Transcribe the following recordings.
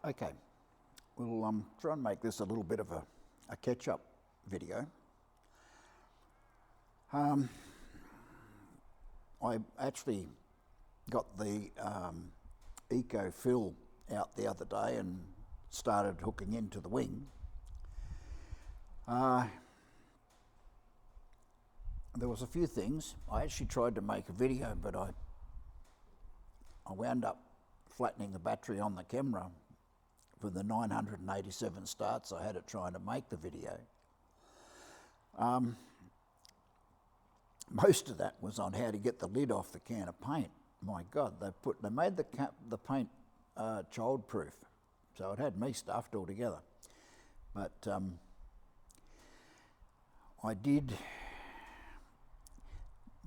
Okay, we'll try and make this a little bit of a catch-up video. I actually got the Ekofill out the other day and started hooking into the wing. There was a few things. I actually tried to make a video, but I wound up flattening the battery on the camera for the 987 starts I had it trying to make the video. Most of that was on how to get the lid off the can of paint. My God, they made the paint child-proof, so it had me stuffed altogether. But I did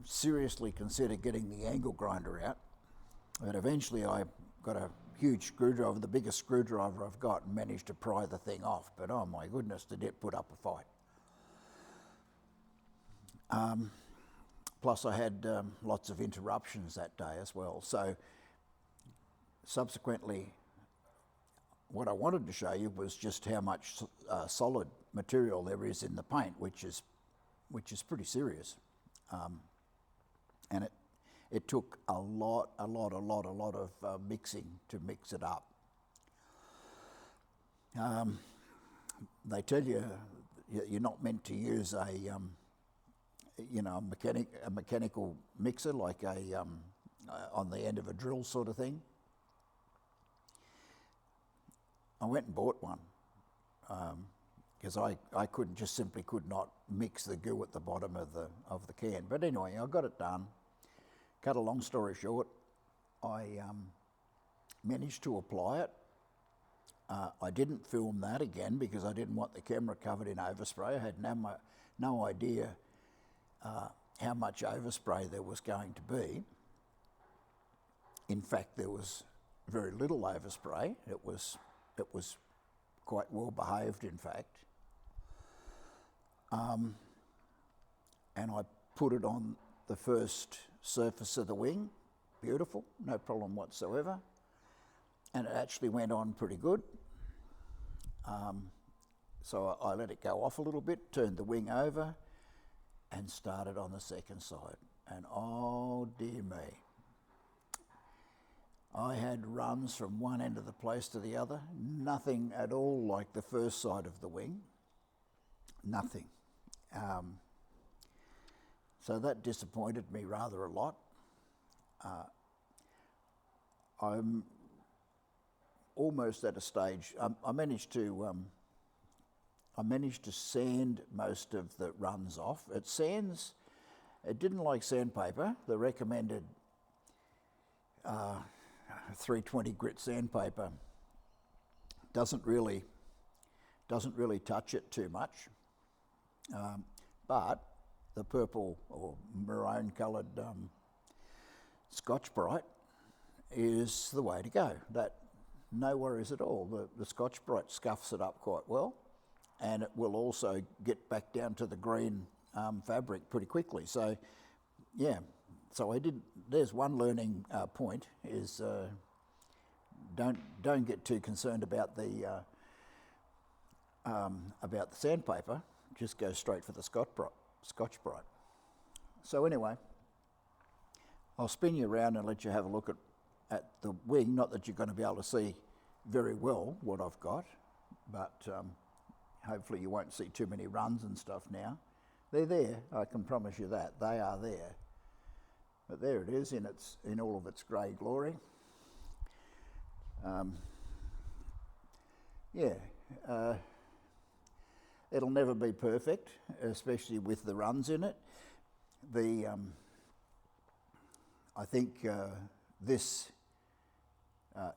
seriously consider getting the angle grinder out, but eventually I got a huge screwdriver, the biggest screwdriver I've got, and managed to pry the thing off. But oh my goodness, did it put up a fight. Plus I had lots of interruptions that day as well. So subsequently, what I wanted to show you was just how much solid material there is in the paint, which is pretty serious. And it took a lot of mixing to mix it up. They tell you you're not meant to use a mechanical mixer like on the end of a drill sort of thing. I went and bought one because I simply could not mix the goo at the bottom of the can. But anyway, I got it done. Cut a long story short, I managed to apply it. I didn't film that again because I didn't want the camera covered in overspray. I had no idea how much overspray there was going to be. In fact, there was very little overspray. It was quite well behaved, in fact. And I put it on the first surface of the wing. Beautiful, no problem whatsoever. And it actually went on pretty good. So I let it go off a little bit, turned the wing over, and started on the second side. And oh dear me, I had runs from one end of the place to the other. Nothing at all like the first side of the wing. Nothing. So that disappointed me rather a lot. I'm almost at a stage. I managed to sand most of the runs off. It didn't like sandpaper. The recommended 320 grit sandpaper doesn't really touch it too much. But the purple or maroon coloured Scotch-Brite is the way to go. That, no worries at all. The Scotch-Brite scuffs it up quite well, and it will also get back down to the green fabric pretty quickly. So yeah, so there's one learning point is don't get too concerned about the sandpaper. Just go straight for the Scotch-Brite. So anyway, I'll spin you around and let you have a look at the wing. Not that you're going to be able to see very well what I've got, but hopefully you won't see too many runs and stuff now. They're there, I can promise you that. They are there. But there it is in all of its grey glory. It'll never be perfect, especially with the runs in it. I think this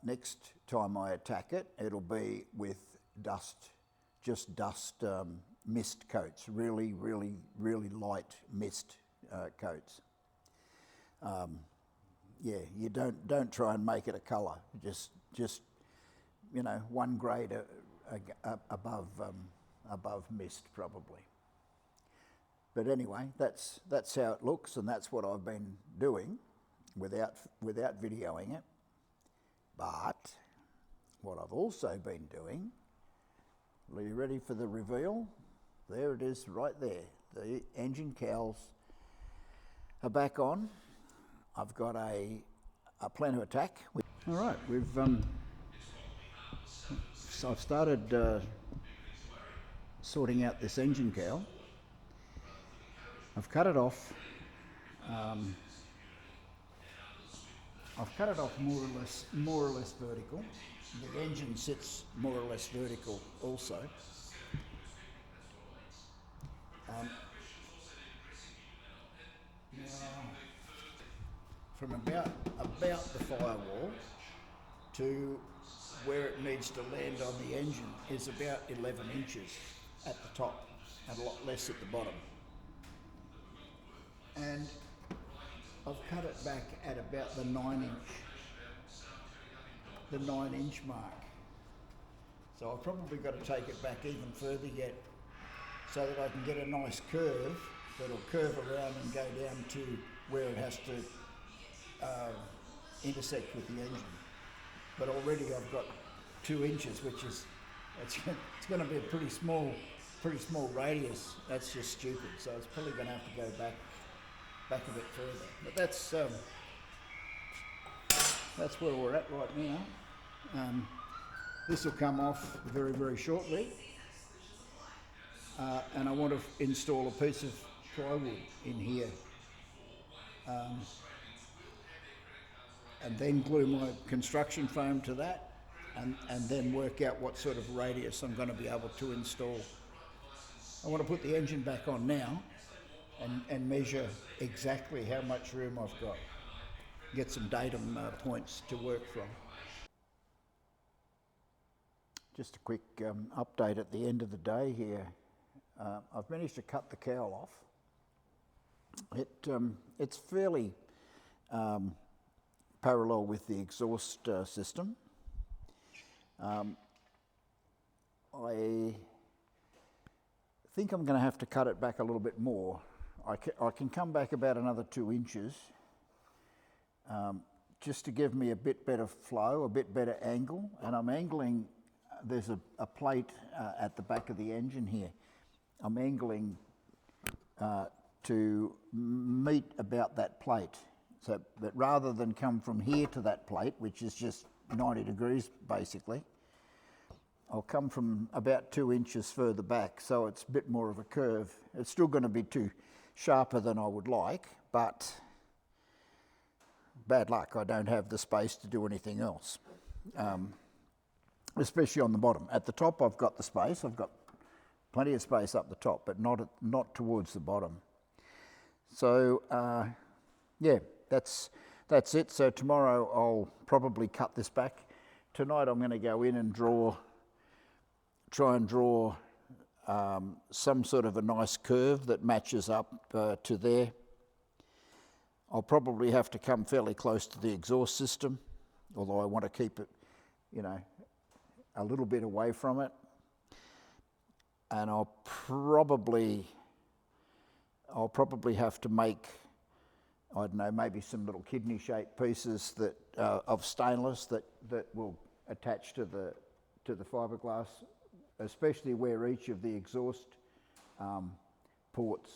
next time I attack it, it'll be with just dust mist coats, really light mist coats. You don't try and make it a colour. Just one grade above mist probably. But anyway, that's how it looks, and that's what I've been doing without videoing it. But what I've also been doing, are you ready for the reveal? There it is right there. The engine cowls are back on. I've got a plan of attack. All right, so I've started sorting out this engine cowl. I've cut it off. I've cut it off more or less vertical. The engine sits more or less vertical also. Now, from about the firewall to where it needs to land on the engine is about 11 inches at the top and a lot less at the bottom. And I've cut it back at about the 9 inch mark. So I've probably got to take it back even further yet so that I can get a nice curve that'll curve around and go down to where it has to intersect with the engine. But already I've got 2 inches, which is, it's going to be a pretty small radius. That's just stupid. So it's probably going to have to go back a bit further. But that's where we're at right now. This will come off very, very shortly. And I want to install a piece of plywood in here. And then glue my construction foam to that and then work out what sort of radius I'm going to be able to install. I want to put the engine back on now and measure exactly how much room I've got. Get some datum points to work from. Just a quick update at the end of the day here. I've managed to cut the cowl off. It's fairly parallel with the exhaust system. I think I'm going to have to cut it back a little bit more. I can come back about another 2 inches just to give me a bit better flow, a bit better angle. And I'm angling, there's a plate at the back of the engine here. I'm angling to meet about that plate. So, but rather than come from here to that plate, which is just 90 degrees basically, I'll come from about 2 inches further back, so it's a bit more of a curve. It's still going to be sharper than I would like, but bad luck, I don't have the space to do anything else, especially on the bottom. At the top I've got the space, I've got plenty of space up the top, but not towards the bottom. So yeah, that's it. So tomorrow I'll probably cut this back. Tonight I'm going to go in and try and draw some sort of a nice curve that matches up to there. I'll probably have to come fairly close to the exhaust system, although I want to keep it, a little bit away from it. And I'll probably have to make, I don't know, maybe some little kidney-shaped pieces that of stainless that will attach to the fiberglass, especially where each of the exhaust ports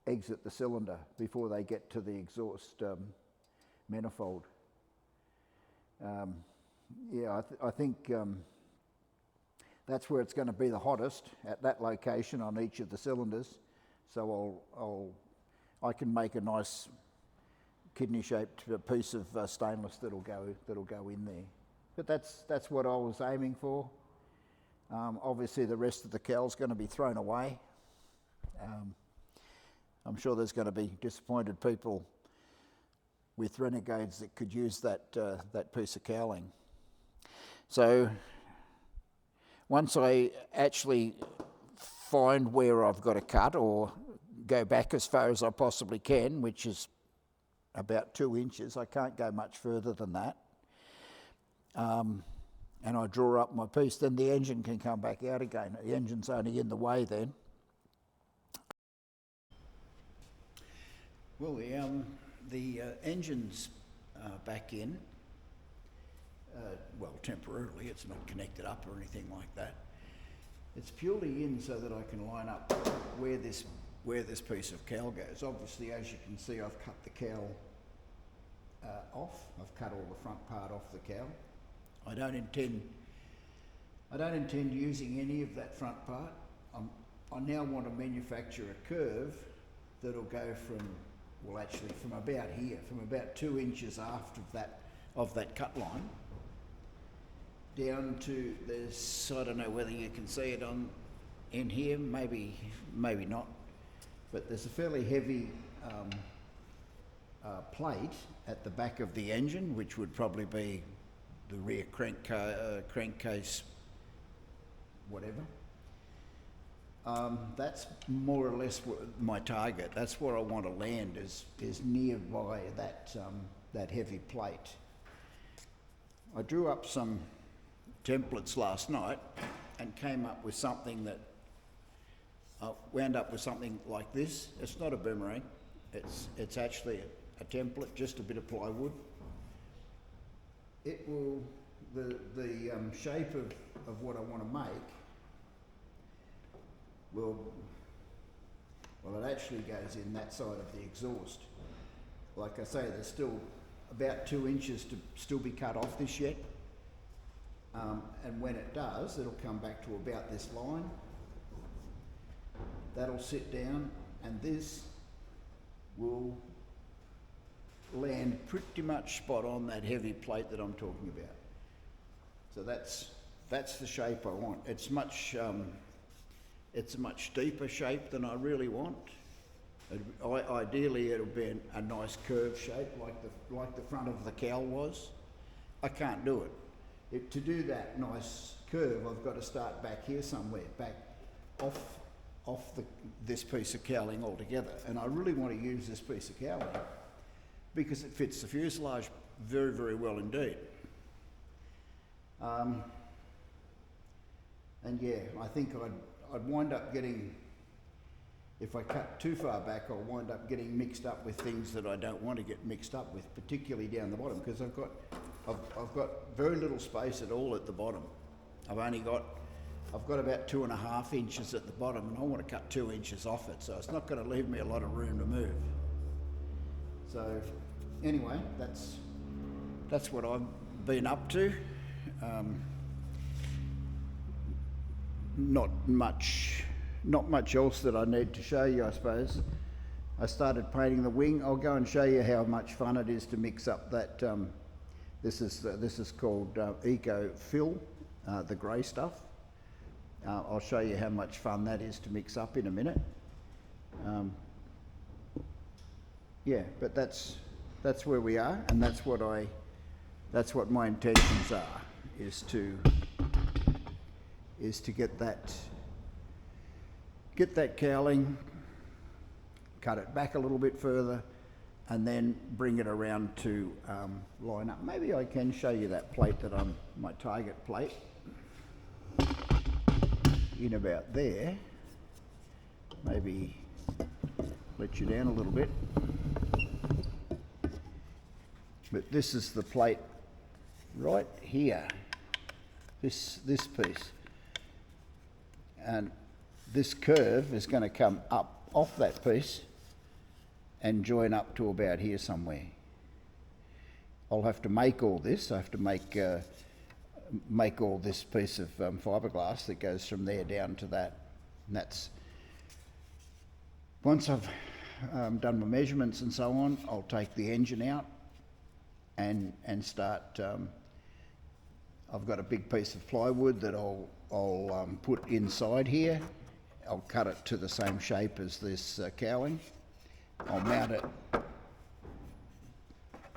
exit the cylinder before they get to the exhaust manifold. Yeah, I think that's where it's going to be the hottest, at that location on each of the cylinders. So I can make a nice kidney-shaped piece of stainless that'll go in there. But that's what I was aiming for. Obviously, the rest of the cowl's going to be thrown away. I'm sure there's going to be disappointed people with Renegades that could use that piece of cowling. So once I actually find where I've got to cut or go back as far as I possibly can, which is about 2 inches, I can't go much further than that, and I draw up my piece, then the engine can come back out again. The engine's only in the way then. Well, the engine's back in. well, temporarily, it's not connected up or anything like that. It's purely in so that I can line up where this piece of cowl goes. Obviously, as you can see, I've cut the cowl off. I've cut all the front part off the cowl. I don't intend using any of that front part. I now want to manufacture a curve that'll go from about here, from about 2 inches aft of that cut line, down to this. I don't know whether you can see it in here. Maybe not. But there's a fairly heavy plate at the back of the engine, which would probably be the rear crankcase, whatever. That's more or less my target. That's where I want to land, is nearby that heavy plate. I drew up some templates last night and came up with something that wound up with something like this. It's not a boomerang. It's actually a template, just a bit of plywood. It will, the shape of what I want to make well, it actually goes in that side of the exhaust. Like I say, there's still about 2 inches to still be cut off this yet. And when it does, it'll come back to about this line. That'll sit down, and this will land pretty much spot on that heavy plate that I'm talking about. So that's the shape I want. It's a much deeper shape than I really want. Ideally, it'll be a nice curved shape, like the front of the cowl was. I can't do it. To do that nice curve, I've got to start back here somewhere, back off this piece of cowling altogether. And I really want to use this piece of cowling because it fits the fuselage very, very well indeed. And yeah, I think I'd wind up getting, if I cut too far back, I'll wind up getting mixed up with things that I don't want to get mixed up with, particularly down the bottom, because I've got very little space at all at the bottom. I've got about 2.5 inches at the bottom, and I want to cut 2 inches off it, so it's not going to leave me a lot of room to move. So anyway, that's what I've been up to. Not much else that I need to show you, I suppose. I started painting the wing. I'll go and show you how much fun it is to mix up that. This is called Ekofill, the grey stuff. I'll show you how much fun that is to mix up in a minute. Yeah, but that's where we are, and that's what my intentions are, is to get that cowling, cut it back a little bit further, and then bring it around to line up. Maybe I can show you that plate my target plate, in about there. Maybe let you down a little bit. But this is the plate right here, this piece. And this curve is going to come up off that piece and join up to about here somewhere. I'll have to make all this. I have to make all this piece of fiberglass that goes from there down to that. And that's, once I've done my measurements and so on, I'll take the engine out and start. I've got a big piece of plywood that I'll put inside here. I'll cut it to the same shape as this cowling. I'll mount it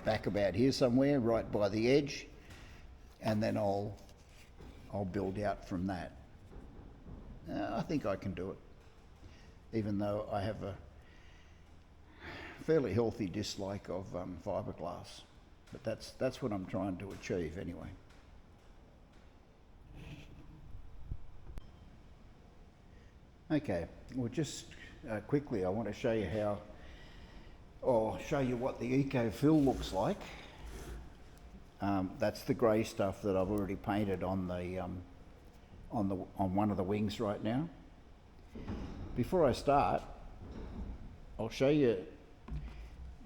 back about here somewhere, right by the edge, and then I'll build out from that. I think I can do it, even though I have a fairly healthy dislike of fiberglass. But that's what I'm trying to achieve anyway. Okay, well, just quickly, I want to show you show you what the Ekofill looks like. That's the grey stuff that I've already painted on the on one of the wings right now. Before I start, I'll show you.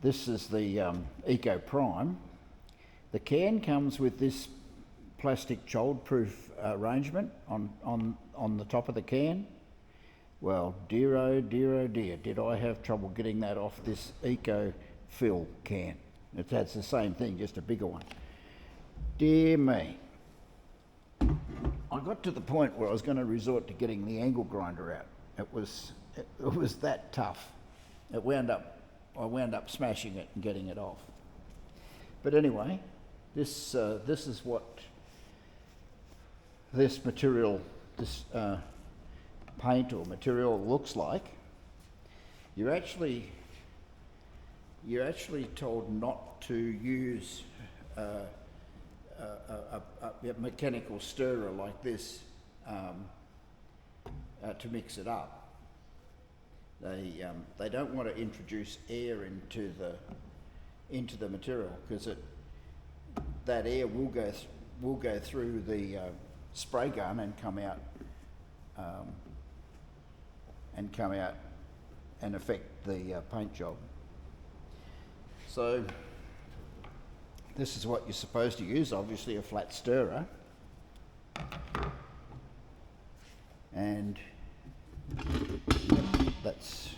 This is the Eco Prime. The can comes with this plastic child-proof arrangement on the top of the can. Well, dear oh dear, did I have trouble getting that off this Ekofill can. It's the same thing, just a bigger one. Dear me. I got to the point where I was going to resort to getting the angle grinder out. It was that tough. I wound up smashing it and getting it off. But anyway, this is what this material, paint or material looks like. You're actually told not to use a mechanical stirrer like this to mix it up. They don't want to introduce air into the material, because that air will go through the spray gun and come out and affect the paint job. So this is what you're supposed to use, obviously a flat stirrer. And that's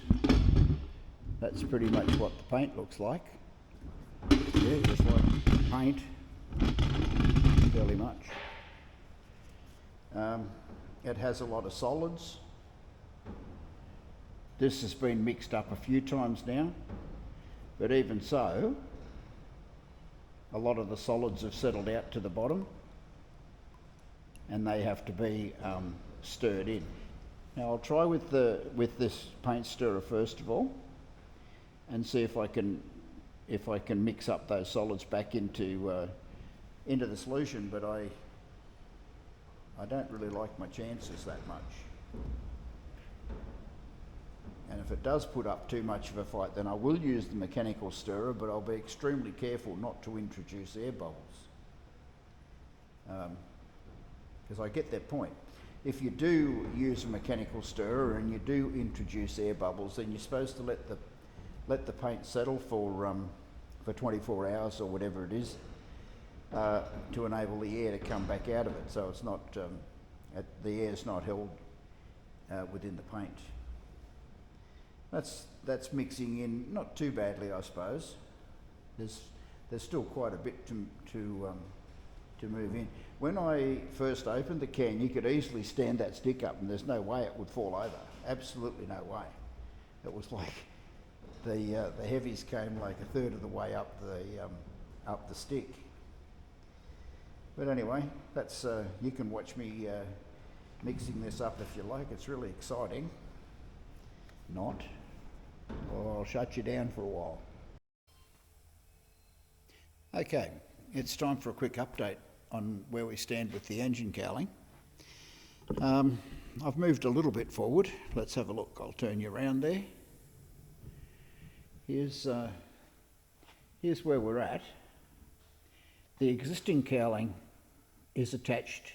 pretty much what the paint looks like. Yeah, just like paint, fairly much. It has a lot of solids. This has been mixed up a few times now, but even so, a lot of the solids have settled out to the bottom and they have to be stirred in. Now I'll try with this paint stirrer first of all and see if I can mix up those solids back into the solution, but I don't really like my chances that much. And if it does put up too much of a fight, then I will use the mechanical stirrer, but I'll be extremely careful not to introduce air bubbles. Because I get that point. If you do use a mechanical stirrer and you do introduce air bubbles, then you're supposed to let the paint settle for 24 hours or whatever it is, to enable the air to come back out of it, so it's not the air's not held within the paint. That's mixing in not too badly, I suppose. There's still quite a bit to move in. When I first opened the can, you could easily stand that stick up and there's no way it would fall over. Absolutely no way. It was like the heavies came like a third of the way up the stick. But anyway, that's you can watch me mixing this up if you like. It's really exciting. Not, or I'll shut you down for a while. Okay, it's time for a quick update on where we stand with the engine cowling. I've moved a little bit forward. Let's have a look. I'll turn you around there. Here's where we're at. The existing cowling is attached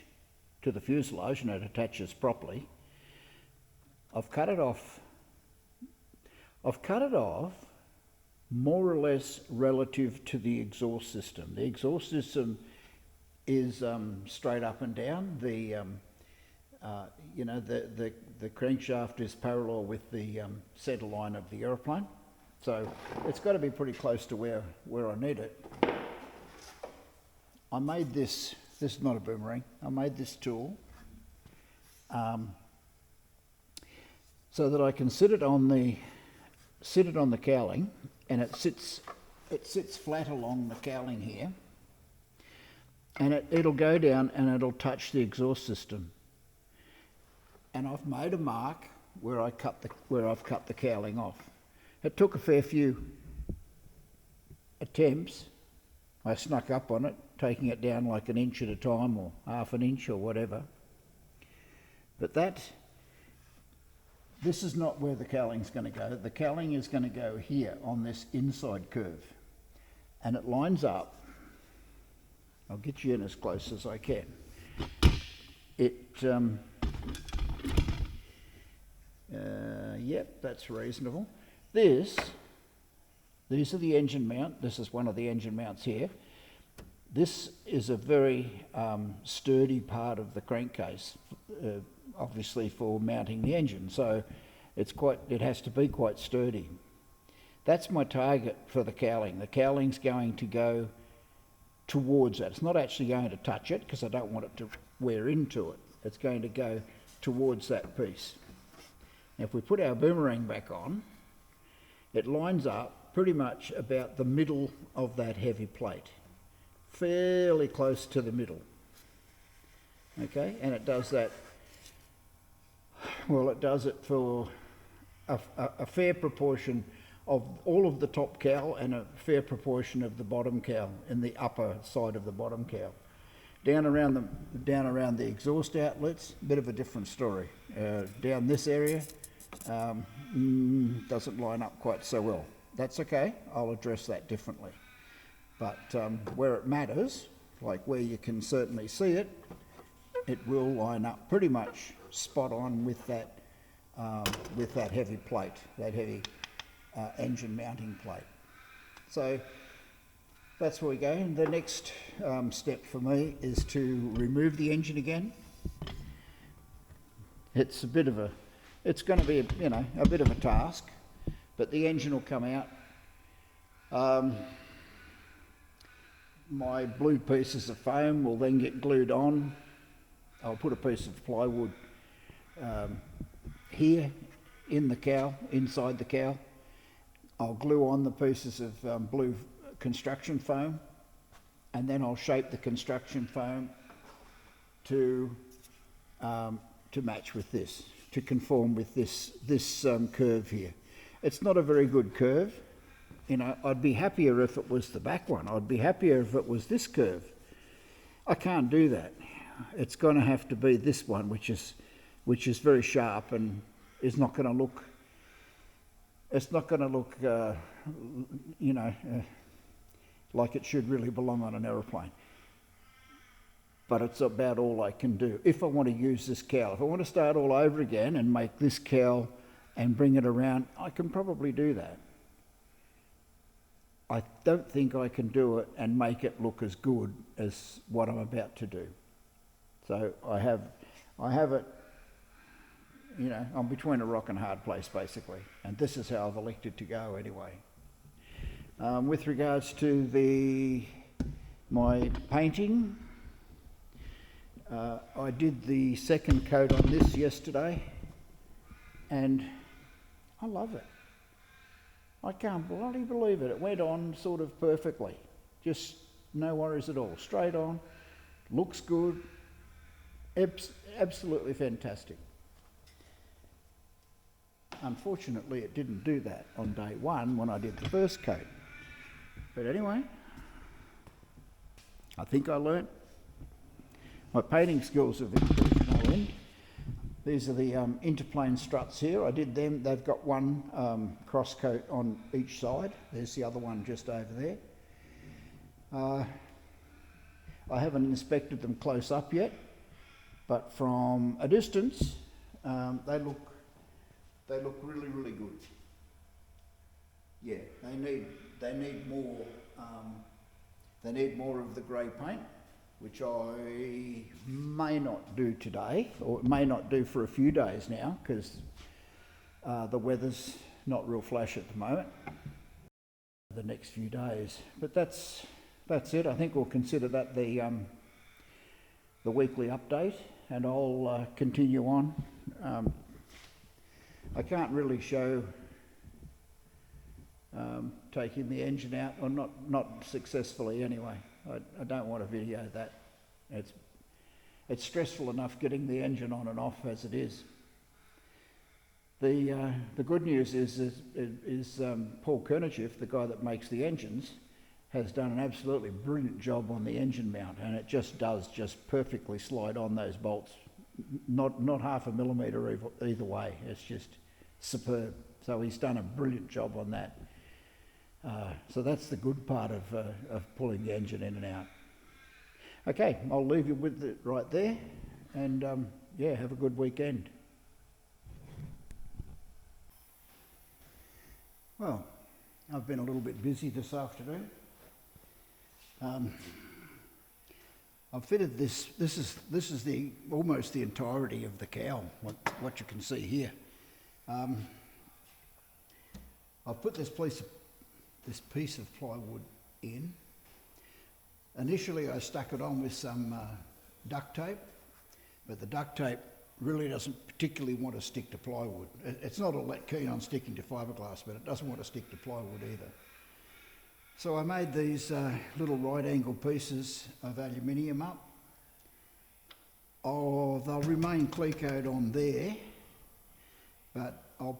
to the fuselage and it attaches properly. I've cut it off more or less relative to the exhaust system. The exhaust system is straight up and down. The crankshaft is parallel with the centre line of the aeroplane, so it's got to be pretty close to where I need it. I made this. This is not a boomerang. I made this tool so that I can sit it on the cowling, and it sits flat along the cowling here, and it'll go down and it'll touch the exhaust system. And I've made a mark where I've cut the cowling off. It took a fair few attempts. I snuck up on it, taking it down like an inch at a time or half an inch or whatever. But this is not where the cowling's going to go. The cowling is going to go here on this inside curve, and it lines up I'll get you in as close as I can. Yep, that's reasonable. These are the engine mount. This is one of the engine mounts here. This is a very sturdy part of the crankcase, obviously for mounting the engine. So it has to be quite sturdy. That's my target for the cowling. The cowling's going to go towards that. It's not actually going to touch it because I don't want it to wear into it. It's going to go towards that piece. Now if we put our boomerang back on, it lines up pretty much about the middle of that heavy plate, fairly close to the middle. Okay, and it does that, well, it does it for a fair proportion of all of the top cowl and a fair proportion of the bottom cowl in the upper side of the bottom cowl. Down around the exhaust outlets, a bit of a different story. Down this area, doesn't line up quite so well. That's okay, I'll address that differently. But where it matters, like where you can certainly see it, it will line up pretty much spot on with that heavy plate, that heavy engine mounting plate. So that's where we go. And the next step for me is to remove the engine again. It's going to be a bit of a task, but the engine will come out. My blue pieces of foam will then get glued on. I'll put a piece of plywood here in the cowl, inside the cowl. I'll glue on the pieces of blue construction foam, and then I'll shape the construction foam to match with this, to conform with this curve here. It's not a very good curve. I'd be happier if it was the back one. I'd be happier if it was this curve. I can't do that. It's going to have to be this one, which is very sharp and is not going to look. It's not going to look, like it should really belong on an aeroplane. But it's about all I can do. If I want to use this cowl, if I want to start all over again and make this cowl and bring it around, I can probably do that. I don't think I can do it and make it look as good as what I'm about to do. So I have it, I'm between a rock and a hard place basically, and this is how I've elected to go anyway. With regards to my painting, I did the second coat on this yesterday, and I love it. I can't bloody believe it. It went on sort of perfectly. Just no worries at all. Straight on, looks good, absolutely fantastic. Unfortunately, it didn't do that on day one when I did the first coat. But anyway, I think I learnt. My painting skills have improved no end. These are the interplane struts here. I did them. They've got one cross coat on each side. There's the other one just over there. I haven't inspected them close up yet, but from a distance, they look really, really good. Yeah, they need more. They need more of the grey paint, which I may not do today, or may not do for a few days now, because the weather's not real flash at the moment. The next few days, but that's it. I think we'll consider that the weekly update, and I'll continue on. I can't really show taking the engine out, or not successfully anyway. I don't want to video that. It's stressful enough getting the engine on and off as it is. The good news is Paul Kernichev, the guy that makes the engines, has done an absolutely brilliant job on the engine mount, and it just does perfectly slide on those bolts, not half a millimetre either way. It's just superb. So he's done a brilliant job on that. So that's the good part of pulling the engine in and out. Okay, I'll leave you with it right there, and yeah, have a good weekend. Well, I've been a little bit busy this afternoon. I've fitted this. This is the almost the entirety of the cowl. What you can see here. I've put this piece of plywood in. Initially, I stuck it on with some duct tape, but the duct tape really doesn't particularly want to stick to plywood. It's not all that keen on sticking to fiberglass, but it doesn't want to stick to plywood either. So I made these little right angle pieces of aluminium up. They'll remain clecoed on there, but I'll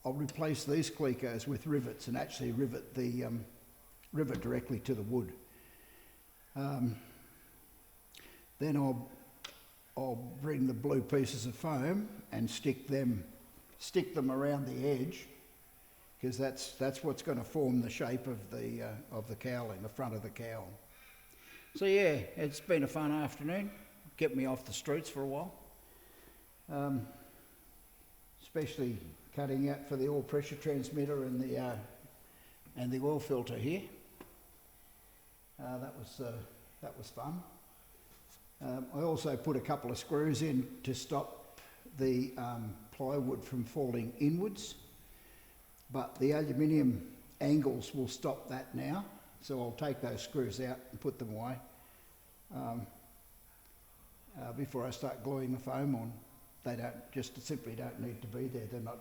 replace these clecos with rivets and actually rivet the rivet directly to the wood. Then I'll bring the blue pieces of foam and stick them around the edge, because that's what's going to form the shape of the cowling, the front of the cowl. So yeah, it's been a fun afternoon. Kept me off the streets for a while, especially cutting out for the oil pressure transmitter and the oil filter here. That was fun. I also put a couple of screws in to stop the plywood from falling inwards, but the aluminium angles will stop that now, so I'll take those screws out and put them away before I start gluing the foam on. They simply don't need to be there. They're not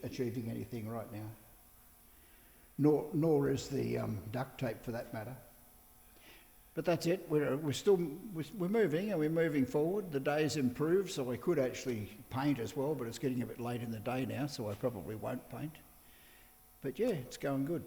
achieving anything right now, nor is the duct tape for that matter. But that's it. We're moving, and we're moving forward. The day's improved, so I could actually paint as well, but it's getting a bit late in the day now, so I probably won't paint. But yeah, it's going good.